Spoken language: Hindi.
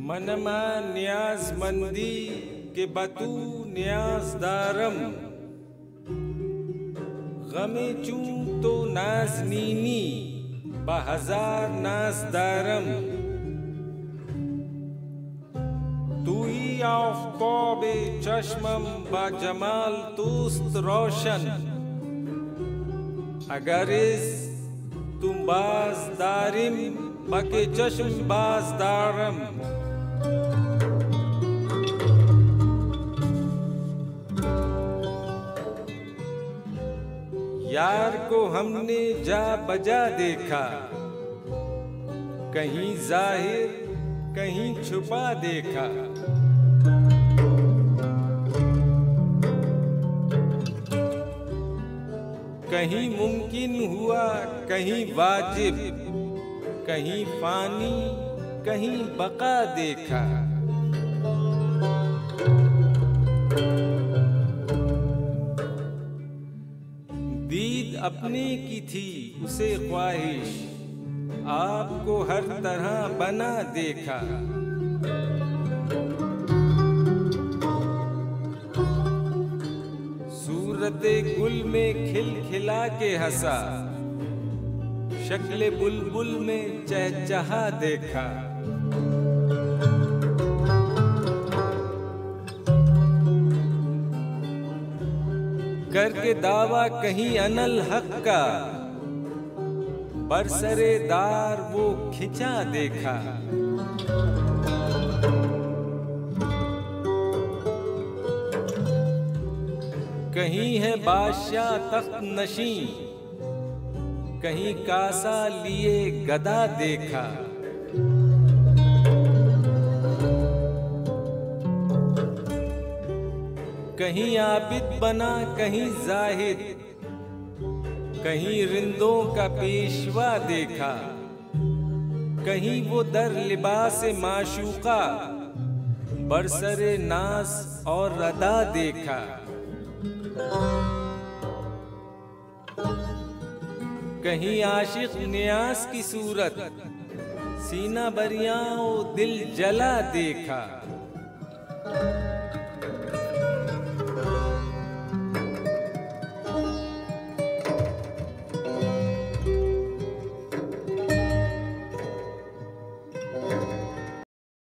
मनमा न्याजमंदी के बतू न्याजदारम, गमे चूं तो नाजनीनी बहजार नाजदारम। तूई आफ़ताब चश्मम बा जमाल तोस्त रोशन, अगर इस तुम बाज़दारिम बके चश्म बाज़दारम। यार को हमने जा बजा देखा, कहीं जाहिर कहीं छुपा देखा। कहीं मुमकिन हुआ कहीं वाजिब, कहीं फानी कहीं बका देखा। दीद अपने की थी उसे ख्वाहिश, आपको हर तरह बना देखा। सूरते गुल में खिल खिला के हंसा, शक्ल बुलबुल में चहचहा देखा। करके दावा कहीं अनल हक का, बरसरे दार वो खिंचा देखा। कहीं है बादशाह तख्त नशी, कहीं कासा लिए गदा देखा। कहीं आबिद बना कहीं जाहिद, कहीं रिंदों का पेशवा देखा। कहीं वो दर लिबास माशूका, बरसरे नास और रदा देखा। कहीं आशिक न्यास की सूरत, सीना बरियां दिल जला देखा।